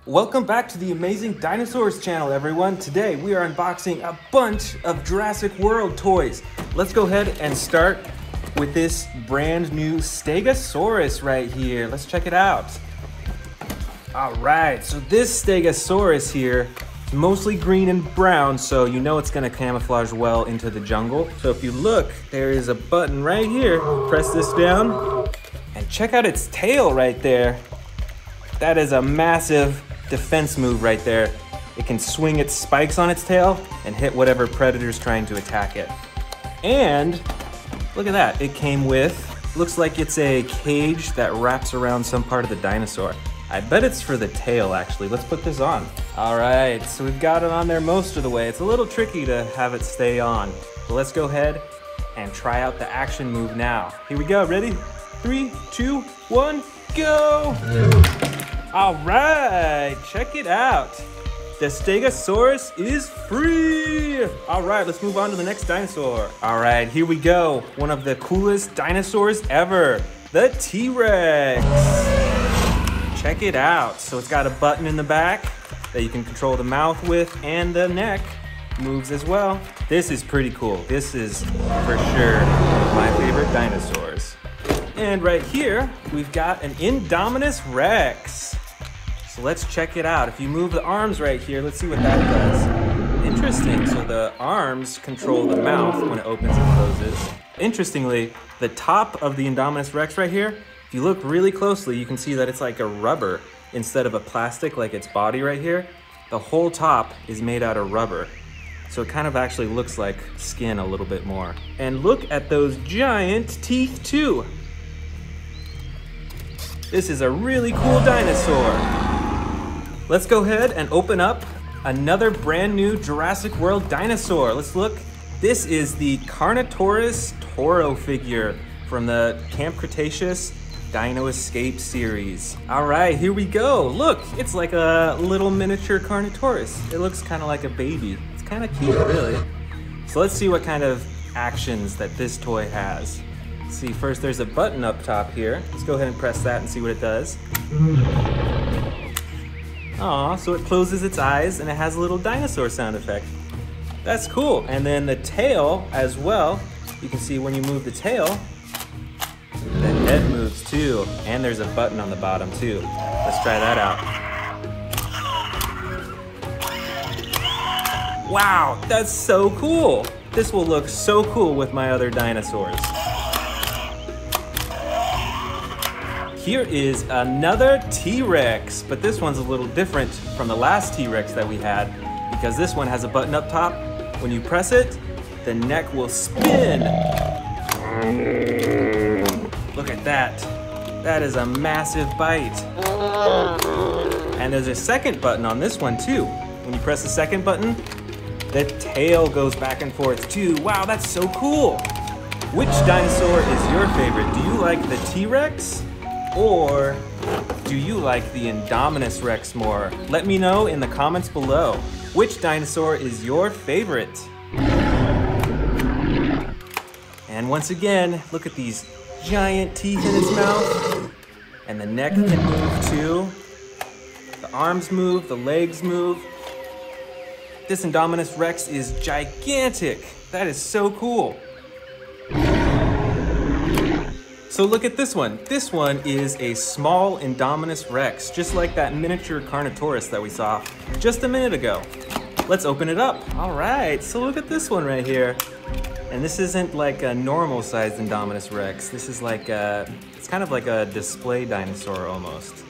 Welcome back to the Amazing Dinosaurs channel, everyone. Today we are unboxing a bunch of Jurassic World toys. Let's go ahead and start with this brand new Stegosaurus right here. Let's check it out. All right, so this Stegosaurus here is mostly green and brown, so you know it's gonna camouflage well into the jungle. So if you look, there is a button right here. Press this down and check out its tail right there. That is a massive defense move right there. It can swing its spikes on its tail and hit whatever predator's trying to attack it. And look at that, it came with, looks like it's a cage that wraps around some part of the dinosaur. I bet it's for the tail actually. Let's put this on. All right, so we've got it on there most of the way. It's a little tricky to have it stay on. So let's go ahead and try out the action move now. Here we go, ready? 3, 2, 1, go! All right, check it out. The Stegosaurus is free. All right, let's move on to the next dinosaur. All right, here we go. One of the coolest dinosaurs ever, the T-Rex. Check it out. So it's got a button in the back that you can control the mouth with, and the neck moves as well. This is pretty cool. This is for sure my favorite dinosaurs. And right here, we've got an Indominus Rex. So let's check it out. If you move the arms right here, let's see what that does. Interesting, so the arms control the mouth when it opens and closes. Interestingly, the top of the Indominus Rex right here, if you look really closely, you can see that it's like a rubber instead of a plastic like its body right here. The whole top is made out of rubber. So it kind of actually looks like skin a little bit more. And look at those giant teeth too. This is a really cool dinosaur. Let's go ahead and open up another brand new Jurassic World dinosaur. Let's look. This is the Carnotaurus Toro figure from the Camp Cretaceous Dino Escape series. All right, here we go. Look, it's like a little miniature Carnotaurus. It looks kind of like a baby. It's kind of cute, really. So let's see what kind of actions that this toy has. Let's see, first there's a button up top here. Let's go ahead and press that and see what it does. Aw, so it closes its eyes and it has a little dinosaur sound effect. That's cool. And then the tail as well. You can see when you move the tail, the head moves too. And there's a button on the bottom too. Let's try that out. Wow, that's so cool. This will look so cool with my other dinosaurs. Here is another T-Rex, but this one's a little different from the last T-Rex that we had because this one has a button up top. When you press it, the neck will spin. Look at that. That is a massive bite. And there's a second button on this one too. When you press the second button, the tail goes back and forth too. Wow, that's so cool. Which dinosaur is your favorite? Do you like the T-Rex? Or do you like the Indominus Rex more? Let me know in the comments below. Which dinosaur is your favorite? And once again, look at these giant teeth in its mouth. And the neck can move too. The arms move, the legs move. This Indominus Rex is gigantic. That is so cool. So look at this one. This one is a small Indominus Rex, just like that miniature Carnotaurus that we saw just a minute ago. Let's open it up. All right, so look at this one right here. And this isn't like a normal sized Indominus Rex. This is like it's kind of like a display dinosaur almost.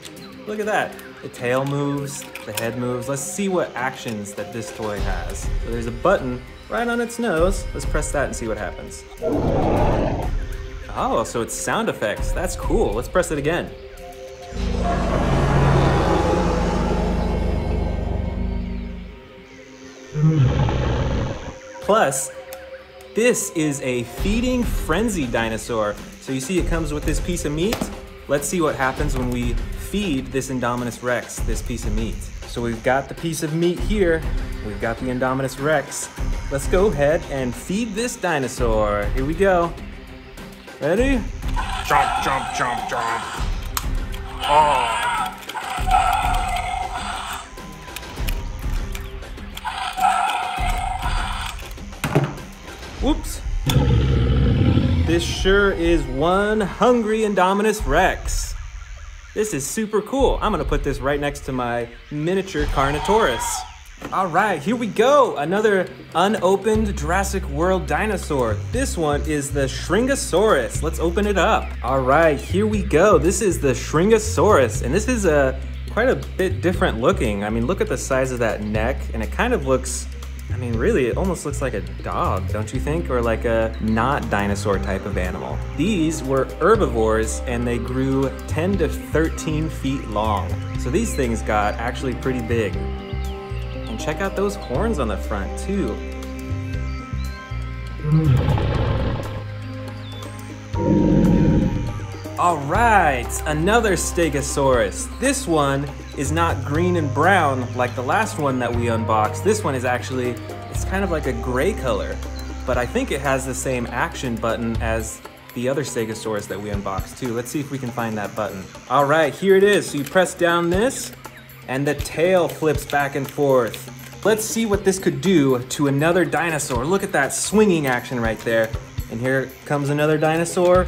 Look at that. The tail moves, the head moves. Let's see what actions that this toy has. So there's a button right on its nose. Let's press that and see what happens. Oh, so it's sound effects. That's cool. Let's press it again. Plus, this is a feeding frenzy dinosaur. So you see it comes with this piece of meat. Let's see what happens when we feed this Indominus Rex this piece of meat. So we've got the piece of meat here. We've got the Indominus Rex. Let's go ahead and feed this dinosaur. Here we go. Ready? Jump, jump, jump, jump. Oh. Whoops. This sure is one hungry Indominus Rex. This is super cool. I'm gonna put this right next to my miniature Carnotaurus. All right, here we go. Another unopened Jurassic World dinosaur. This one is the Shrinkasaurus. Let's open it up. All right, here we go. This is the Shrinkasaurus, and this is quite a bit different looking. I mean, look at the size of that neck, and it kind of looks, I mean, really, it almost looks like a dog, don't you think? Or like a not dinosaur type of animal. These were herbivores, and they grew 10 to 13 feet long. So these things got actually pretty big. And check out those horns on the front too. All right, another Stegosaurus. This one is not green and brown like the last one that we unboxed. This one is actually, it's kind of like a gray color, but I think it has the same action button as the other Stegosaurus that we unboxed too. Let's see if we can find that button. All right, here it is. So you press down this, and the tail flips back and forth. Let's see what this could do to another dinosaur. Look at that swinging action right there. And here comes another dinosaur.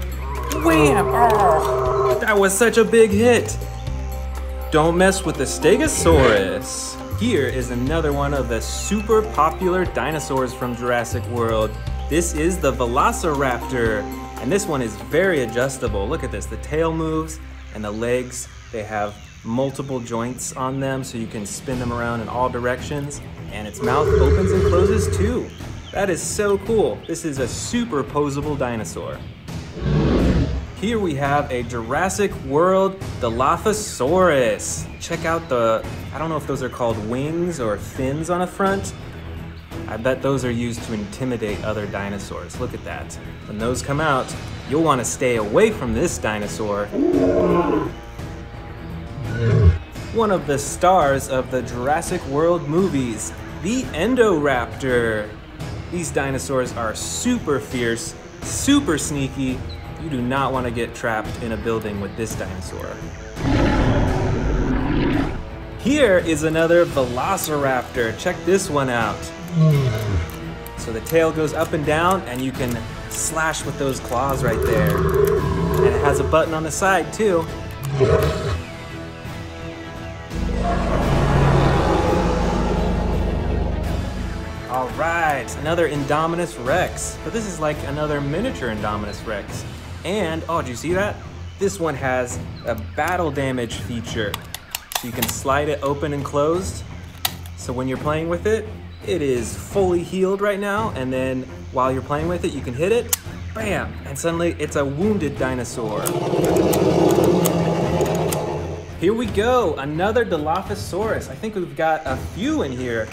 Wham! Oh, that was such a big hit. Don't mess with the Stegosaurus. Here is another one of the super popular dinosaurs from Jurassic World. This is the Velociraptor. And this one is very adjustable. Look at this, the tail moves and the legs, they have multiple joints on them so you can spin them around in all directions, and its mouth opens and closes too. That is so cool. This is a super posable dinosaur. Here we have a Jurassic World Dilophosaurus. Check out the, I don't know if those are called wings or fins on the front. I bet those are used to intimidate other dinosaurs. Look at that. When those come out, you'll want to stay away from this dinosaur. One of the stars of the Jurassic World movies, the Endo Raptor. These dinosaurs are super fierce, super sneaky. You do not want to get trapped in a building with this dinosaur. Here is another Velociraptor. Check this one out. So the tail goes up and down, and you can slash with those claws right there. And it has a button on the side too. All right, another Indominus Rex, but this is like another miniature Indominus Rex. And, oh, did you see that? This one has a battle damage feature. So you can slide it open and closed. So when you're playing with it, it is fully healed right now. And then while you're playing with it, you can hit it, bam, and suddenly it's a wounded dinosaur. Here we go, another Dilophosaurus. I think we've got a few in here.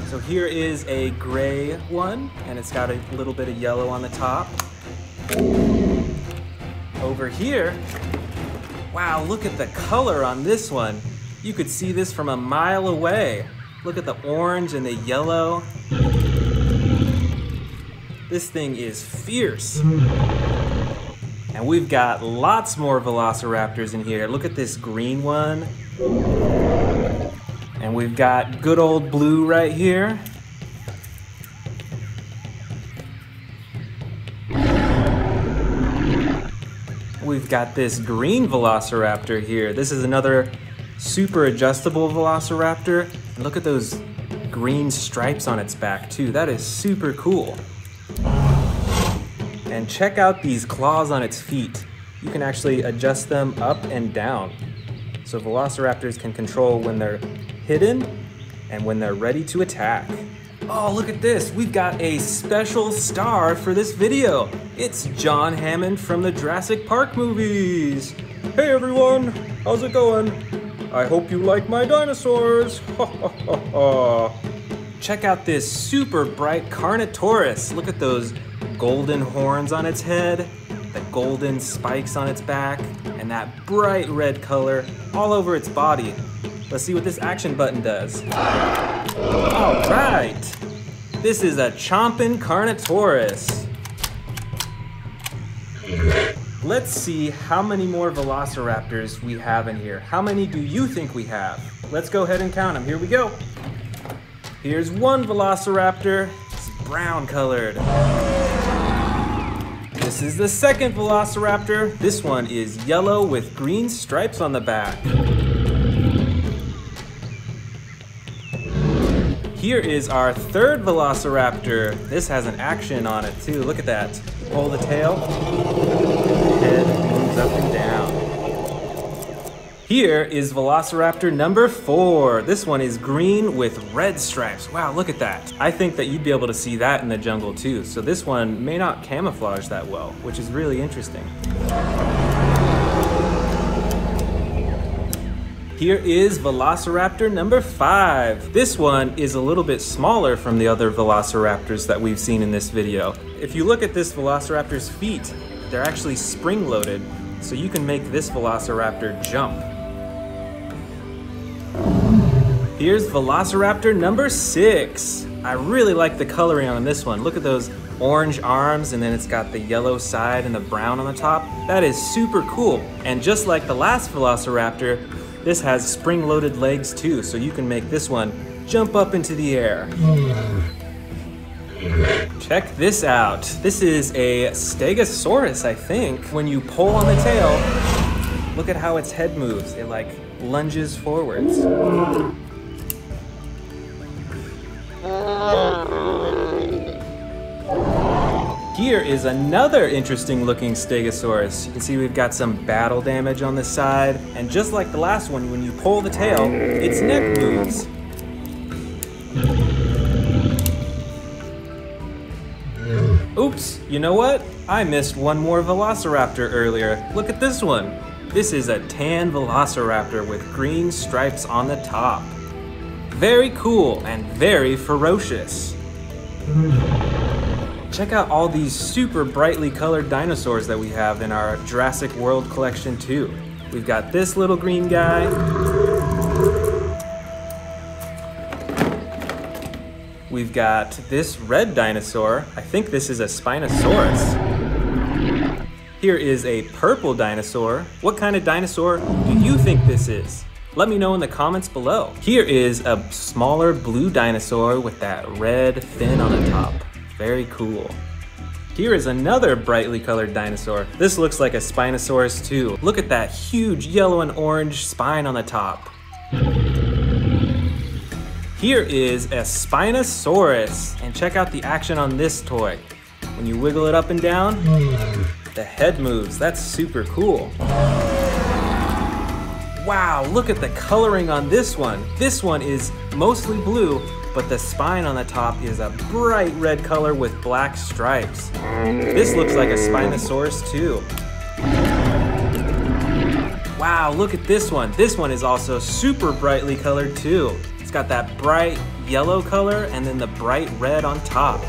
So here is a gray one, and it's got a little bit of yellow on the top. Over here, wow, look at the color on this one. You could see this from a mile away. Look at the orange and the yellow. This thing is fierce. And we've got lots more Velociraptors in here. Look at this green one. And we've got good old blue right here. We've got this green Velociraptor here. This is another super adjustable Velociraptor. And look at those green stripes on its back too. That is super cool. And check out these claws on its feet. You can actually adjust them up and down. So Velociraptors can control when they're hidden and when they're ready to attack. Oh, look at this. We've got a special star for this video. It's John Hammond from the Jurassic Park movies. Hey everyone, how's it going? I hope you like my dinosaurs. Check out this super bright Carnotaurus. Look at those golden horns on its head, the golden spikes on its back, and that bright red color all over its body. Let's see what this action button does. All right, this is a chomping Carnotaurus. Let's see how many more Velociraptors we have in here. How many do you think we have? Let's go ahead and count them. Here we go. Here's one Velociraptor. It's brown colored. This is the second Velociraptor. This one is yellow with green stripes on the back. Here is our third Velociraptor. This has an action on it too. Look at that. Pull the tail, the head moves up and down. Here is Velociraptor number 4. This one is green with red stripes. Wow, look at that. I think that you'd be able to see that in the jungle too. So this one may not camouflage that well, which is really interesting. Here is Velociraptor number 5. This one is a little bit smaller from the other Velociraptors that we've seen in this video. If you look at this Velociraptor's feet, they're actually spring-loaded, so you can make this Velociraptor jump. Here's Velociraptor number 6. I really like the coloring on this one. Look at those orange arms, and then it's got the yellow side and the brown on the top. That is super cool. And just like the last Velociraptor, this has spring-loaded legs too, so you can make this one jump up into the air. Check this out. This is a Stegosaurus, I think. When you pull on the tail, look at how its head moves. It like lunges forwards. Here is another interesting looking Stegosaurus. You can see we've got some battle damage on the side, and just like the last one, when you pull the tail, its neck moves. Oops, you know what? I missed one more Velociraptor earlier. Look at this one. This is a tan Velociraptor with green stripes on the top. Very cool and very ferocious. Check out all these super brightly colored dinosaurs that we have in our Jurassic World collection too. We've got this little green guy. We've got this red dinosaur. I think this is a Spinosaurus. Here is a purple dinosaur. What kind of dinosaur do you think this is? Let me know in the comments below. Here is a smaller blue dinosaur with that red fin on the top. Very cool. Here is another brightly colored dinosaur. This looks like a Spinosaurus too. Look at that huge yellow and orange spine on the top. Here is a Spinosaurus, and check out the action on this toy. When you wiggle it up and down, the head moves. That's super cool. Wow, look at the coloring on this one. This one is mostly blue, but the spine on the top is a bright red color with black stripes. This looks like a Spinosaurus too. Wow, look at this one. This one is also super brightly colored too. It's got that bright yellow color and then the bright red on top.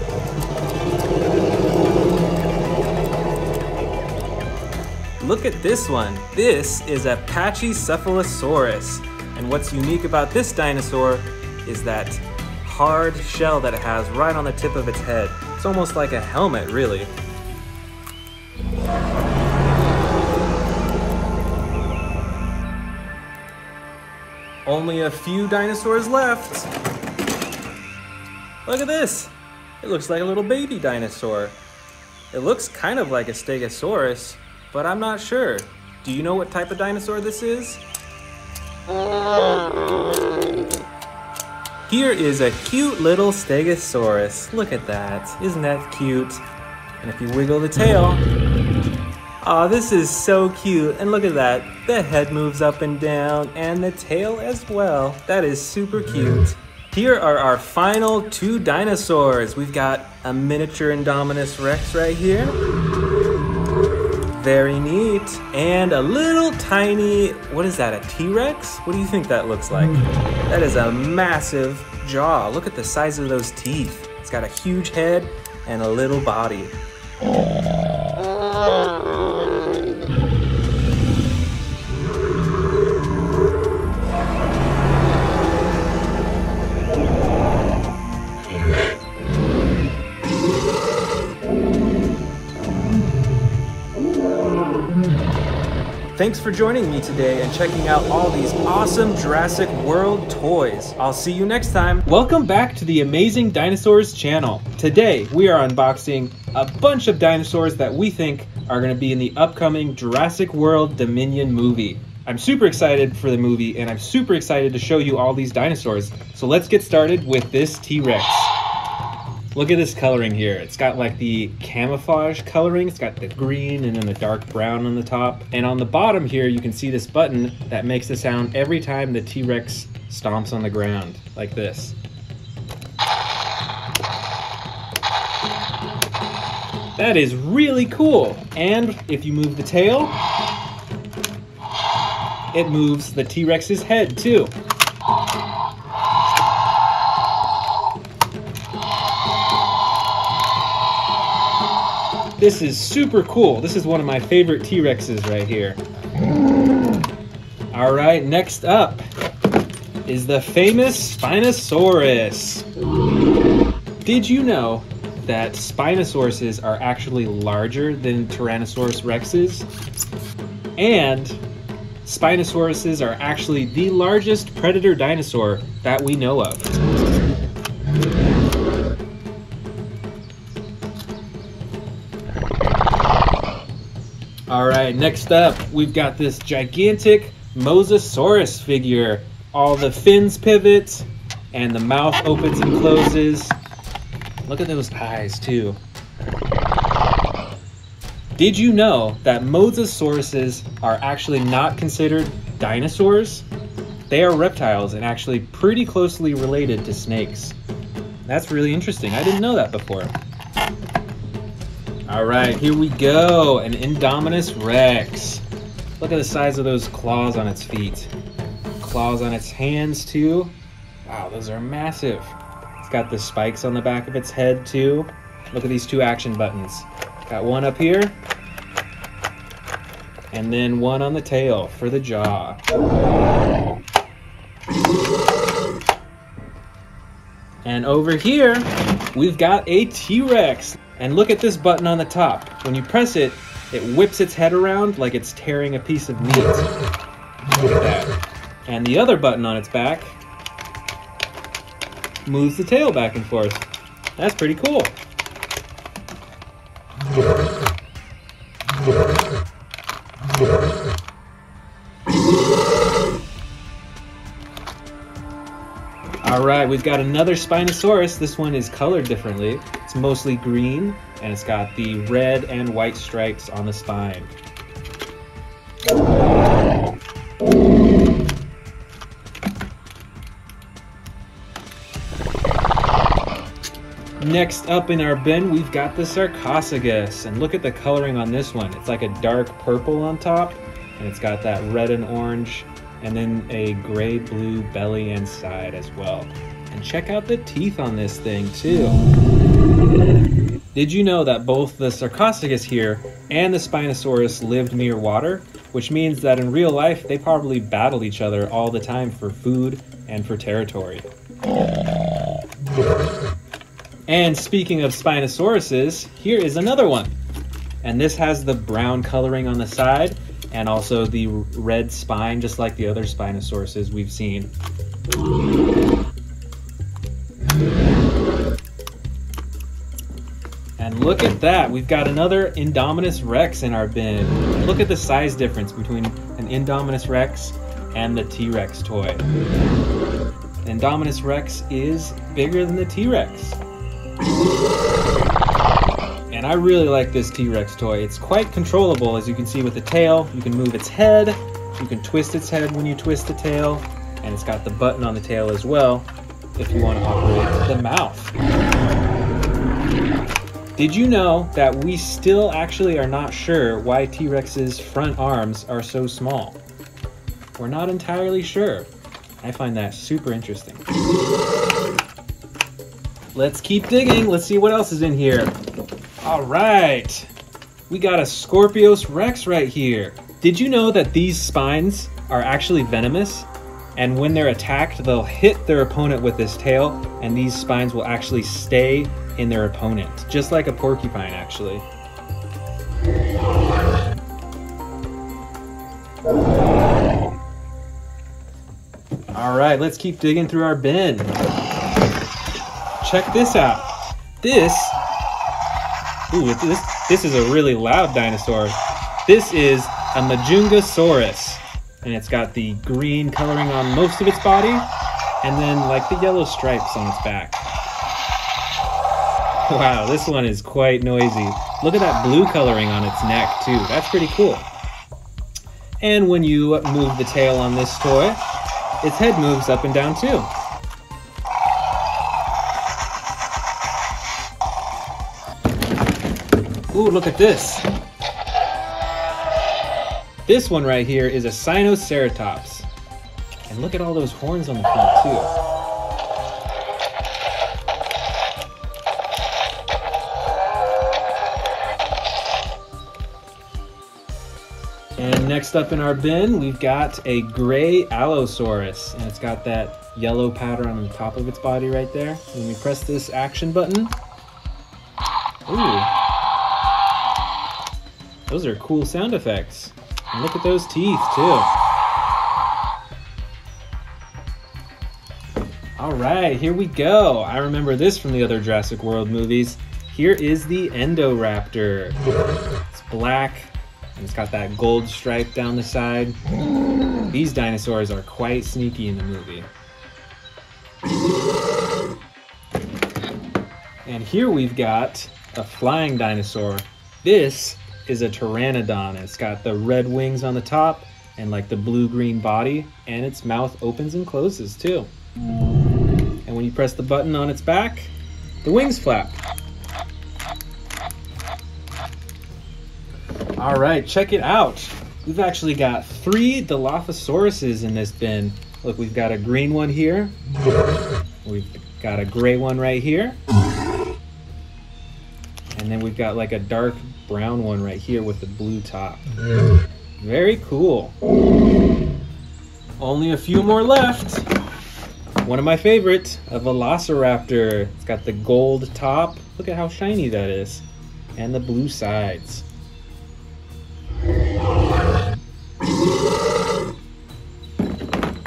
Look at this one. This is a Pachycephalosaurus. And what's unique about this dinosaur is that hard shell that it has right on the tip of its head. It's almost like a helmet, really. Only a few dinosaurs left. Look at this. It looks like a little baby dinosaur. It looks kind of like a Stegosaurus, but I'm not sure. Do you know what type of dinosaur this is? Here is a cute little Stegosaurus. Look at that. Isn't that cute? And if you wiggle the tail, oh, this is so cute. And look at that. The head moves up and down, and the tail as well. That is super cute. Here are our final 2 dinosaurs. We've got a miniature Indominus Rex right here. Very neat. And a little tiny, what is that, a T-Rex? What do you think that looks like? That is a massive jaw. Look at the size of those teeth. It's got a huge head and a little body. Thanks for joining me today and checking out all these awesome Jurassic World toys. I'll see you next time. Welcome back to the Amazing Dinosaurs channel. Today, we are unboxing a bunch of dinosaurs that we think are going to be in the upcoming Jurassic World Dominion movie. I'm super excited for the movie, and I'm super excited to show you all these dinosaurs. So let's get started with this T-Rex. Look at this coloring here. It's got like the camouflage coloring. It's got the green and then the dark brown on the top. And on the bottom here, you can see this button that makes the sound every time the T-Rex stomps on the ground, like this. That is really cool. And if you move the tail, it moves the T-Rex's head too. This is super cool. This is one of my favorite T-Rexes right here. All right, next up is the famous Spinosaurus. Did you know that Spinosauruses are actually larger than Tyrannosaurus Rexes? And Spinosauruses are actually the largest predator dinosaur that we know of. All right, next up, we've got this gigantic Mosasaurus figure. All the fins pivot, and the mouth opens and closes. Look at those eyes, too. Did you know that Mosasauruses are actually not considered dinosaurs? They are reptiles and actually pretty closely related to snakes. That's really interesting. I didn't know that before. All right, here we go, an Indominus Rex. Look at the size of those claws on its feet. Claws on its hands too. Wow, those are massive. It's got the spikes on the back of its head too. Look at these two action buttons. Got one up here, and then one on the tail for the jaw. And over here, we've got a T-Rex. And look at this button on the top. When you press it, it whips its head around like it's tearing a piece of meat. Look at that. And the other button on its back moves the tail back and forth. That's pretty cool. All right, we've got another Spinosaurus. This one is colored differently. It's mostly green, and it's got the red and white stripes on the spine. Next up in our bin, we've got the Sarcosigus, and look at the coloring on this one. It's like a dark purple on top, and it's got that red and orange, and then a gray-blue belly and side as well. And check out the teeth on this thing too. Did you know that both the Sarcosigus here and the Spinosaurus lived near water? Which means that in real life, they probably battled each other all the time for food and for territory. And speaking of Spinosauruses, here is another one. And this has the brown coloring on the side, and also the red spine, just like the other Spinosauruses we've seen. And look at that, we've got another Indominus Rex in our bin. Look at the size difference between an Indominus Rex and the T-Rex toy. The Indominus Rex is bigger than the T-Rex. And I really like this T-Rex toy. It's quite controllable, as you can see with the tail. You can move its head, you can twist its head when you twist the tail, and it's got the button on the tail as well if you want to operate the mouth. Did you know that we still actually are not sure why T-Rex's front arms are so small? We're not entirely sure. I find that super interesting. Let's keep digging. Let's see what else is in here. All right, we got a Scorpius Rex right here. Did you know that these spines are actually venomous? And when they're attacked, they'll hit their opponent with this tail, and these spines will actually stay in their opponent, just like a porcupine, actually. All right, let's keep digging through our bin. Check this out. This is a really loud dinosaur. This is a Majungasaurus, and it's got the green coloring on most of its body, and then like the yellow stripes on its back. Wow, this one is quite noisy. Look at that blue coloring on its neck too. That's pretty cool. And when you move the tail on this toy, its head moves up and down too. Ooh, look at this. This one right here is a Sinoceratops. And look at all those horns on the front too. And next up in our bin, we've got a gray Allosaurus, and it's got that yellow pattern on the top of its body right there. When we press this action button, ooh, those are cool sound effects. And look at those teeth too. All right, here we go. I remember this from the other Jurassic World movies. Here is the Endo Raptor. It's black, and it's got that gold stripe down the side. These dinosaurs are quite sneaky in the movie. And here we've got a flying dinosaur. This is a Pteranodon. It's got the red wings on the top and like the blue-green body, and its mouth opens and closes too. And when you press the button on its back, the wings flap. All right, check it out. We've actually got 3 Dilophosauruses in this bin. Look, we've got a green one here. We've got a gray one right here. And then we've got like a dark brown one right here with the blue top. Very cool. Only a few more left. One of my favorites, a Velociraptor. It's got the gold top. Look at how shiny that is. And the blue sides.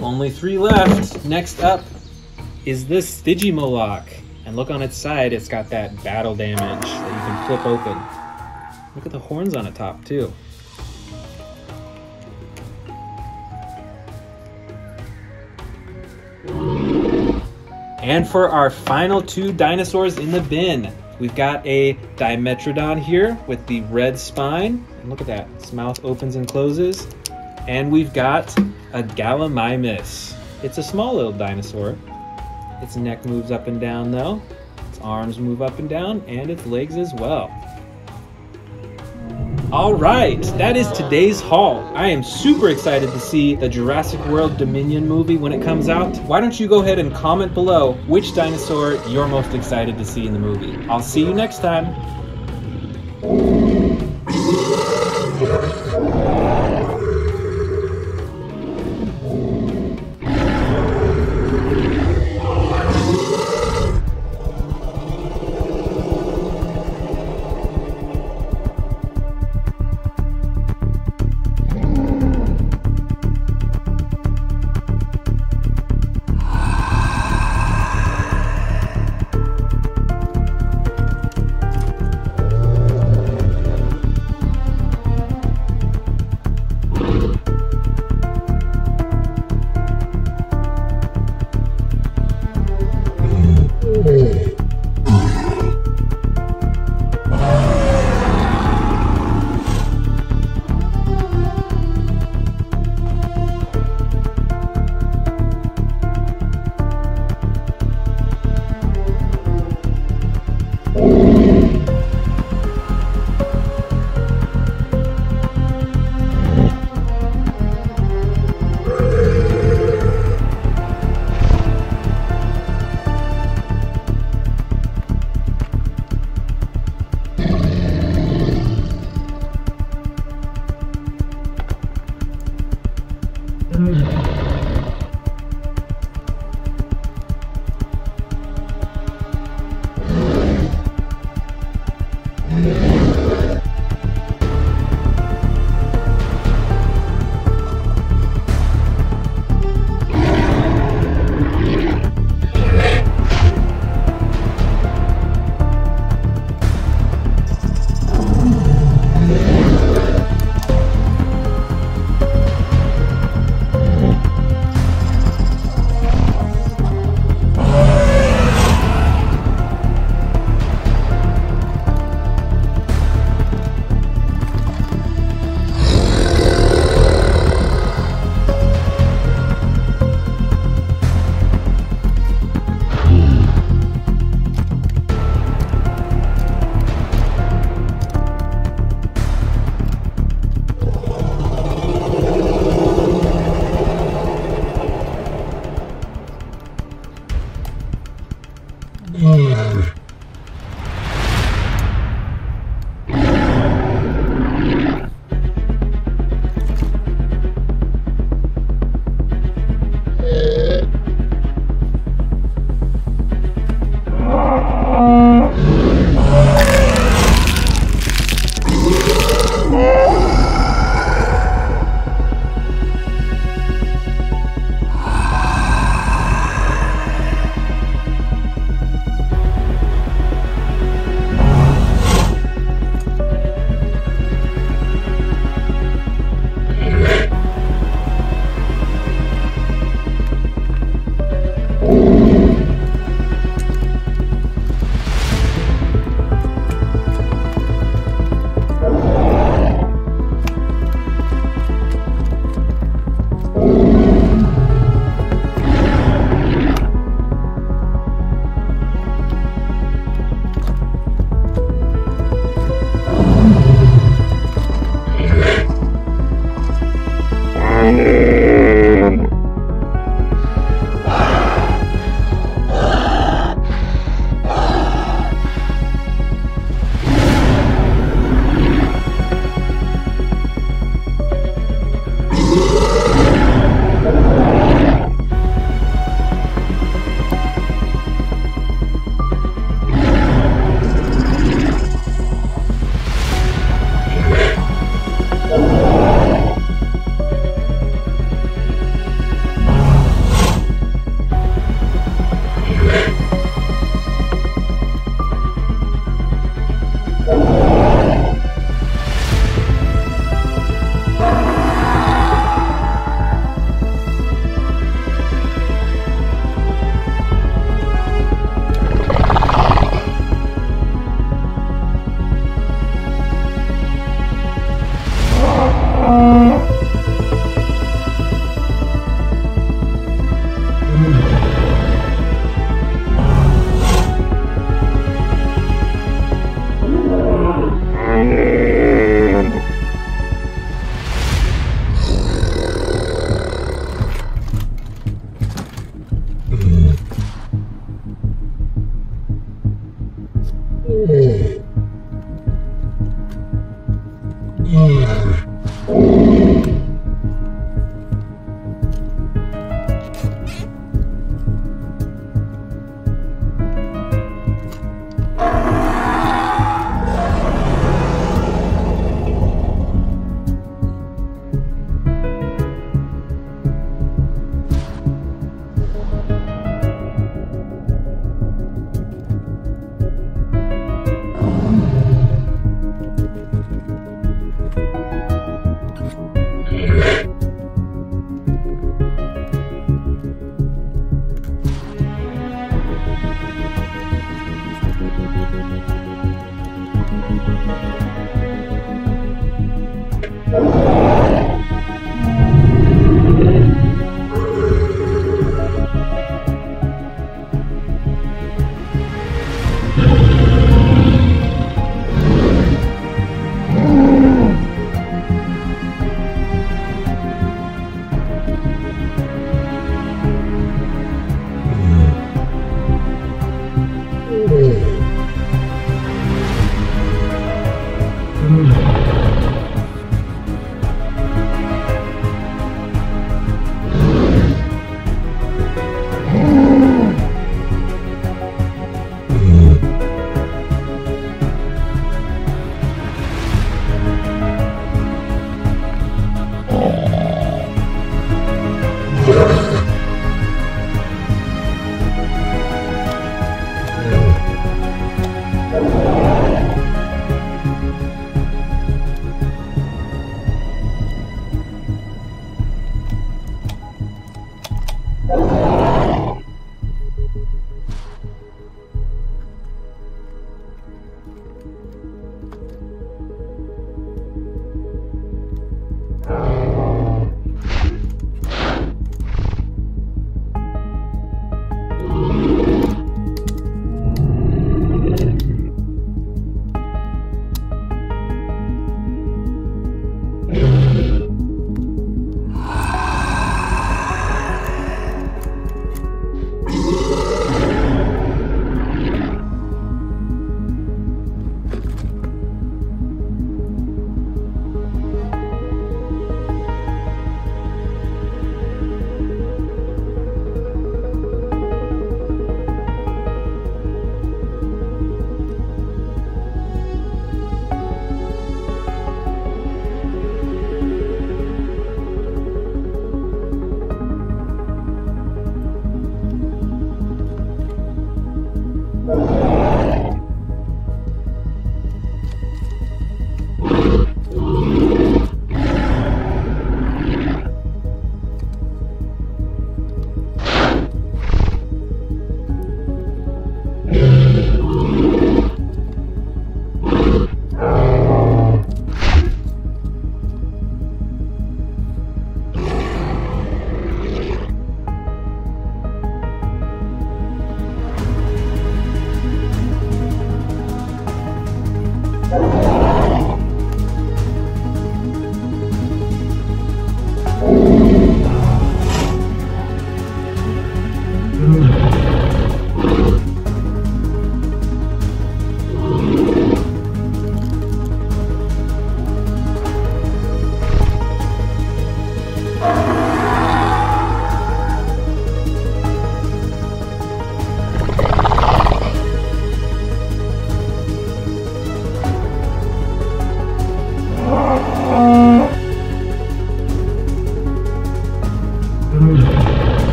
Only 3 left. Next up is this Stygimoloch. And look on its side, it's got that battle damage that you can flip open. Look at the horns on the top too. And for our final 2 dinosaurs in the bin, we've got a Dimetrodon here with the red spine. And look at that, its mouth opens and closes. And we've got a Gallimimus. It's a small little dinosaur. Its neck moves up and down though. Its arms move up and down, and its legs as well. All right, that is today's haul. I am super excited to see the Jurassic World Dominion movie when it comes out. Why don't you go ahead and comment below which dinosaur you're most excited to see in the movie. I'll see you next time.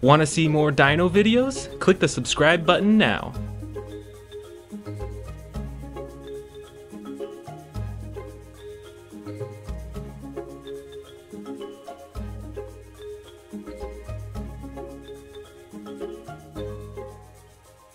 Want to see more dino videos? Click the subscribe button now.